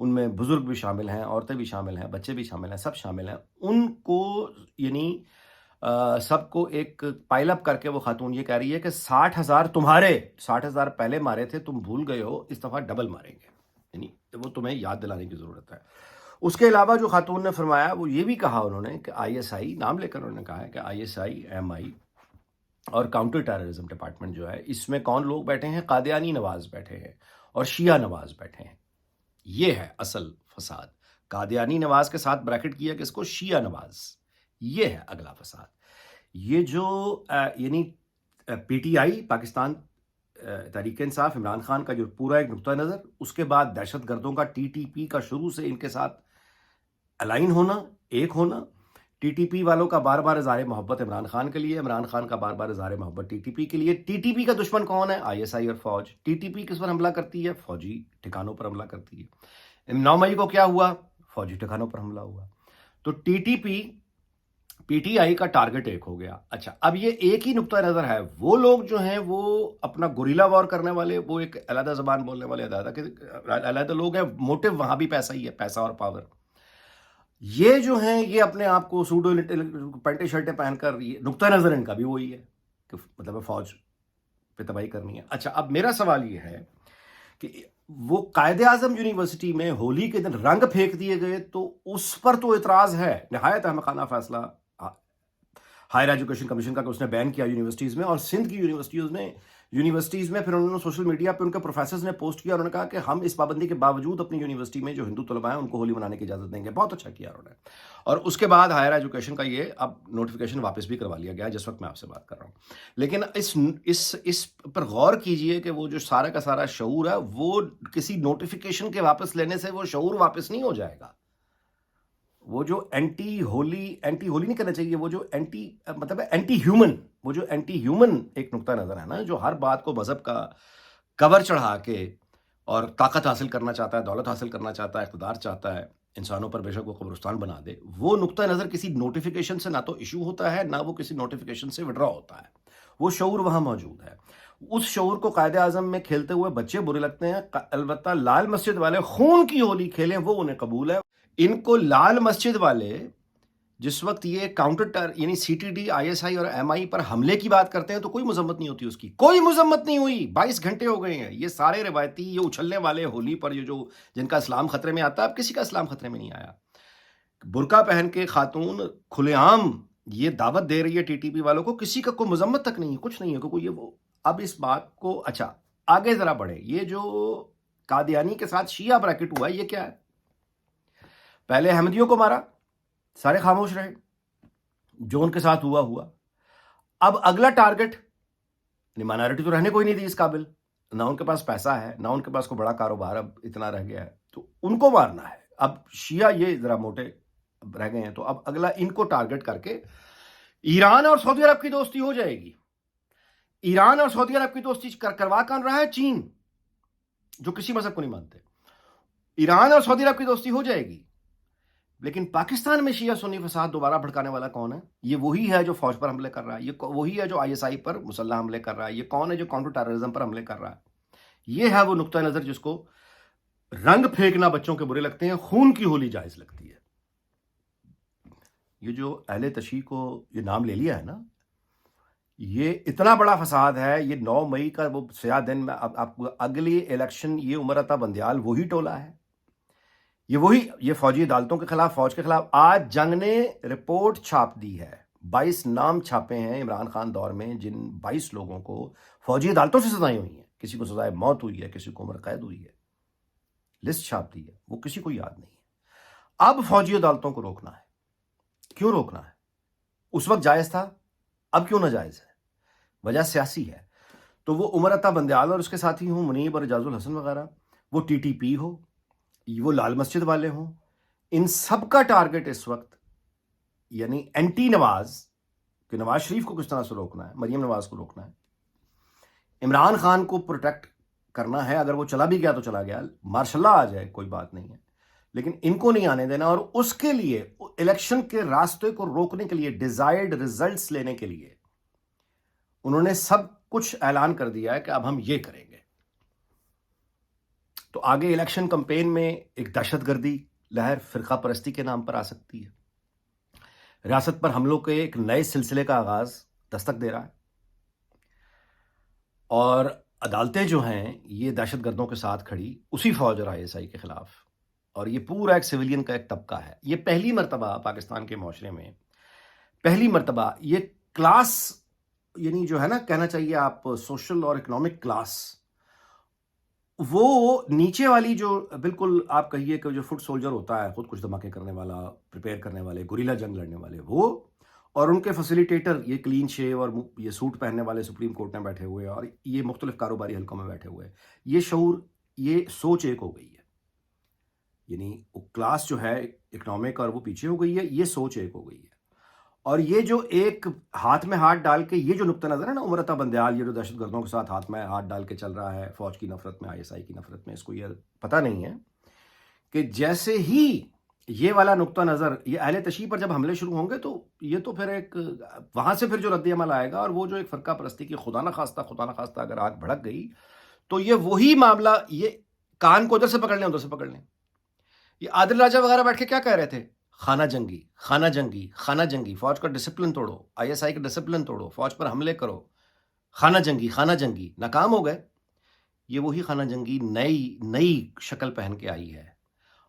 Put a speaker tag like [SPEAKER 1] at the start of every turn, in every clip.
[SPEAKER 1] ان میں بزرگ بھی شامل ہیں، عورتیں بھی شامل ہیں، بچے بھی شامل ہیں، سب شامل ہیں، ان کو یعنی سب کو ایک پائل اپ کر کے وہ خاتون یہ کہہ رہی ہے کہ 60,000 تمہارے 60,000 پہلے مارے تھے، تم بھول گئے ہو، اس دفعہ ڈبل ماریں گے، یعنی وہ تمہیں یاد دلانے کی ضرورت ہے۔ اس کے علاوہ جو خاتون نے فرمایا وہ یہ بھی کہا انہوں نے کہ آئی ایس آئی نام لے کر انہوں نے کہا ہے کہ آئی ایس آئی، ایم آئی اور کاؤنٹر ٹیررزم ڈپارٹمنٹ جو ہے، اس میں کون لوگ بیٹھے ہیں؟ قادیانی نواز بیٹھے ہیں اور شیعہ نواز بیٹھے ہیں۔ یہ ہے اصل فساد۔ قادیانی نواز کے ساتھ بریکٹ کیا کس کو؟ شیعہ نواز۔ یہ ہے اگلا فساد۔ یہ جو یعنی P T I, Pakistan Tehreek Insaf, Imran Khan کا جو پورا ایک نقطہ نظر، اس کے بعد دہشت گردوں کا ٹی ٹی پی کا شروع سے ان کے ساتھ الائن ہونا، ایک ہونا، ٹی ٹی پی والوں کا بار بار اظہار محبت عمران خان کے لیے، عمران خان کا بار بار اظہار محبت ٹی ٹی پی کے لیے۔ ٹی ٹی پی کا دشمن کون ہے؟ آئی ایس آئی اور فوج۔ ٹی ٹی پی کس پر حملہ کرتی ہے؟ فوجی ٹھکانوں پر حملہ کرتی ہے۔ 9 مئی کو کیا ہوا؟ فوجی ٹھکانوں پر حملہ ہوا۔ تو T T P, P T I کا ٹارگٹ ایک ہو گیا۔ اچھا، اب یہ ایک ہی نقطہ نظر ہے۔ وہ لوگ جو ہیں وہ اپنا گوریلا وار کرنے والے، وہ ایک علیحدہ زبان بولنے والے علیحدہ لوگ ہیں، موٹو وہاں بھی پیسہ ہی ہے، پیسہ اور پاور۔ یہ جو ہیں یہ اپنے آپ کو سوڈو پینٹیں شرٹیں پہن کر، نقطہ نظر ان کا بھی وہی ہے کہ مطلب فوج پہ تباہی کرنی ہے۔ اچھا، اب میرا سوال یہ ہے کہ وہ قائد اعظم یونیورسٹی میں ہولی کے دن رنگ پھینک دیے گئے، تو اس پر تو اعتراض ہے، نہایت احمقانہ فیصلہ ہائر ایجوکیشن کمیشن کا کہ اس نے بین کیا یونیورسٹیز میں، اور سندھ کی یونیورسٹیز میں پھر انہوں نے سوشل میڈیا پہ ان کے پروفیسرز نے پوسٹ کیا اور انہوں نے کہا کہ ہم اس پابندی کے باوجود اپنی یونیورسٹی میں جو ہندو طلباء ہیں ان کو ہولی منانے کی اجازت دیں گے۔ بہت اچھا کیا انہوں نے، اور اس کے بعد ہائر ایجوکیشن کا یہ اب نوٹیفیکیشن واپس بھی کروا لیا گیا جس وقت میں آپ سے بات کر رہا ہوں۔ لیکن اس پر غور کیجئے کہ وہ جو سارا کا سارا شعور ہے وہ کسی نوٹیفیکیشن کے واپس لینے سے وہ شعور واپس نہیں ہو جائے گا۔ وہ جو اینٹی ہولی نہیں کرنا چاہیے، وہ جو مطلب اینٹی ہیومن، وہ جو اینٹی ہیومن ایک نقطہ نظر ہے نا، جو ہر بات کو مذہب کا کور چڑھا کے اور طاقت حاصل کرنا چاہتا ہے، دولت حاصل کرنا چاہتا ہے، اقتدار چاہتا ہے، انسانوں پر بے شک وہ قبرستان بنا دے، وہ نقطہ نظر کسی نوٹیفیکیشن سے نہ تو ایشو ہوتا ہے، نہ وہ کسی نوٹیفیکیشن سے وڈرا ہوتا ہے۔ وہ شعور وہاں موجود ہے۔ اس شعور کو قائد اعظم میں کھیلتے ہوئے بچے برے لگتے ہیں، البتہ لال مسجد والے خون کی ہولی کھیلیں وہ انہیں قبول ہے۔ ان کو لال مسجد والے جس وقت یہ کاؤنٹر یعنی C T D, I S I اور ایم آئی پر حملے کی بات کرتے ہیں تو کوئی مذمت نہیں ہوتی، اس کی کوئی مذمت نہیں ہوئی۔ 22 گھنٹے ہو گئے ہیں، یہ سارے روایتی یہ اچھلنے والے ہولی پر جو جن کا اسلام خطرے میں آتا ہے، اب کسی کا اسلام خطرے میں نہیں آیا۔ برقع پہن کے خاتون کھلے عام یہ دعوت دے رہی ہے ٹی ٹی پی والوں کو، کسی کا کوئی مذمت تک نہیں ہے، کچھ نہیں ہے کوئی یہ وہ۔ اب اس بات کو اچھا آگے ذرا بڑھے، یہ جو قادیانی کے ساتھ شیعہ بریکٹ ہوا ہے یہ کیا ہے؟ پہلے احمدیوں کو مارا، سارے خاموش رہے، جو ان کے ساتھ ہوا۔ اب اگلا ٹارگٹ، مائنارٹی تو رہنے کوئی نہیں تھی اس قابل، نہ ان کے پاس پیسہ ہے، نہ ان کے پاس کوئی بڑا کاروبار اب اتنا رہ گیا ہے، تو ان کو مارنا ہے۔ اب شیعہ یہ ذرا موٹے رہ گئے ہیں، تو اب اگلا ان کو ٹارگٹ کر کے ایران اور سعودی عرب کی دوستی ہو جائے گی۔ ایران اور سعودی عرب کی دوستی کروا کر رہا ہے چین، جو کسی مذہب کو نہیں مانتے۔ ایران اور سعودی عرب کی دوستی ہو جائے گی، لیکن پاکستان میں شیعہ سنی فساد دوبارہ بھڑکانے والا کون ہے؟ یہ وہی ہے جو فوج پر حملے کر رہا ہے، یہ وہی ہے جو آئی ایس آئی پر مسلح حملے کر رہا ہے، یہ کون ہے جو کاؤنٹر ٹیررزم پر حملے کر رہا ہے؟ یہ ہے وہ نقطہ نظر جس کو رنگ پھینکنا بچوں کے برے لگتے ہیں، خون کی ہولی جائز لگتی ہے۔ یہ جو اہل تشیع کو یہ نام لے لیا ہے نا، یہ اتنا بڑا فساد ہے۔ یہ 9 مئی کا وہ سیاہ دن میں آپ کو اگلی الیکشن، یہ عمر عطا بندیال وہی ٹولہ ہے، یہ فوجی عدالتوں کے خلاف، فوج کے خلاف۔ آج جنگ نے رپورٹ چھاپ دی ہے، 22 نام چھاپے ہیں عمران خان دور میں، جن 22 لوگوں کو فوجی عدالتوں سے سزائیں ہوئی ہیں، کسی کو سزائے موت ہوئی ہے، کسی کو عمر قید ہوئی ہے، لسٹ چھاپ دی ہے، وہ کسی کو یاد نہیں ہے۔ اب فوجی عدالتوں کو روکنا ہے۔ کیوں روکنا ہے؟ اس وقت جائز تھا، اب کیوں ناجائز ہے؟ وجہ سیاسی ہے۔ تو وہ عمر عطا بندیال اور اس کے ساتھی ہوں، منیب اور اعجاز الحسن وغیرہ، وہ ٹی ٹی پی ہو، وہ لال مسجد والے ہوں، ان سب کا ٹارگٹ اس وقت یعنی اینٹی نواز، کہ نواز شریف کو کس طرح سے روکنا ہے، مریم نواز کو روکنا ہے، عمران خان کو پروٹیکٹ کرنا ہے۔ اگر وہ چلا بھی گیا تو چلا گیا، ماشاء اللہ آ جائے کوئی بات نہیں ہے، لیکن ان کو نہیں آنے دینا۔ اور اس کے لیے الیکشن کے راستے کو روکنے کے لیے، ڈیزائرڈ ریزلٹس لینے کے لیے انہوں نے سب کچھ اعلان کر دیا ہے کہ اب ہم یہ کریں گے۔ تو تو آگے الیکشن کمپین میں ایک دہشت گردی لہر فرقہ پرستی کے نام پر آ سکتی ہے، ریاست پر حملوں کے ایک نئے سلسلے کا آغاز دستک دے رہا ہے، اور عدالتیں جو ہیں یہ دہشت گردوں کے ساتھ کھڑی اسی فوج اور ISI کے خلاف، اور یہ پورا ایک سویلین کا ایک طبقہ ہے۔ یہ پہلی مرتبہ پاکستان کے معاشرے میں پہلی مرتبہ یہ کلاس، یعنی جو ہے نا کہنا چاہیے آپ سوشل اور اکنامک کلاس، وہ نیچے والی جو بالکل آپ کہیے کہ جو فٹ سولجر ہوتا ہے، خود کچھ دھماکے کرنے والا، پریپیئر کرنے والے، گوریلا جنگ لڑنے والے، وہ اور ان کے فیسیلیٹیٹر یہ کلین شیو اور یہ سوٹ پہننے والے سپریم کورٹ میں بیٹھے ہوئے اور یہ مختلف کاروباری حلقوں میں بیٹھے ہوئے، یہ شعور، یہ سوچ ایک ہو گئی ہے، یعنی وہ کلاس جو ہے اکنامک اور وہ پیچھے ہو گئی ہے، یہ سوچ ایک ہو گئی ہے، اور یہ جو ایک ہاتھ میں ہاتھ ڈال کے یہ جو نقطہ نظر ہے نا عمر عطا بندیال، یہ جو دہشت گردوں کے ساتھ ہاتھ میں ہاتھ ڈال کے چل رہا ہے، فوج کی نفرت میں، ISI کی نفرت میں، اس کو یہ پتہ نہیں ہے کہ جیسے ہی یہ والا نقطہ نظر، یہ اہل تشیع پر جب حملے شروع ہوں گے تو یہ تو پھر ایک وہاں سے پھر جو رد عمل آئے گا، اور وہ جو ایک فرقہ پرستی کی خدا نہ خواستہ اگر آگ بھڑک گئی تو یہ وہی معاملہ، یہ کان کو ادھر سے پکڑ لیں ادھر سے پکڑ لیں۔ یہ عادل راجہ وغیرہ بیٹھ کے کیا کہہ رہے تھے؟ خانہ جنگی، خانہ جنگی، خانہ جنگی، فوج کا ڈسپلن توڑو، ISI کا ڈسپلن توڑو، فوج پر حملے کرو، خانہ جنگی، خانہ جنگی، ناکام ہو گئے۔ یہ وہی خانہ جنگی نئی شکل پہن کے آئی ہے،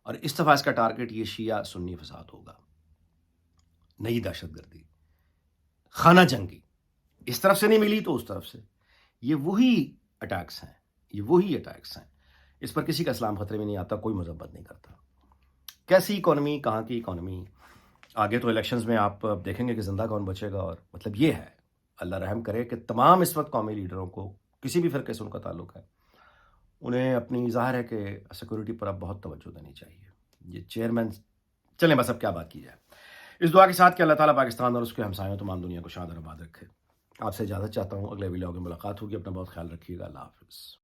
[SPEAKER 1] اور اس دفعہ اس کا ٹارگٹ یہ شیعہ سنی فساد ہوگا، نئی دہشت گردی، خانہ جنگی، اس طرف سے نہیں ملی تو اس طرف سے، یہ وہی اٹیکس ہیں، یہ وہی اٹیکس ہیں۔ اس پر کسی کا اسلام خطرے میں نہیں آتا، کوئی مذمت نہیں کرتا۔ کیسی اکانومی، کہاں کی اکانومی؟ آگے تو الیکشنز میں آپ دیکھیں گے کہ زندہ کون بچے گا، اور مطلب یہ ہے، اللہ رحم کرے کہ تمام اس وقت قومی لیڈروں کو، کسی بھی فرقے سے ان کا تعلق ہے، انہیں اپنی ظاہر ہے کہ سیکورٹی پر اب بہت توجہ دینی چاہیے۔ یہ چیئرمین، چلیں بس اب کیا بات کی جائے، اس دعا کے ساتھ کہ اللہ تعالیٰ پاکستان اور اس کے ہمسایوں تمام دنیا کو شاد اور آباد رکھے۔ آپ سے اجازت چاہتا ہوں، اگلے ویڈیو میں ملاقات ہوگی، اپنا بہت خیال رکھیے گا، اللہ حافظ۔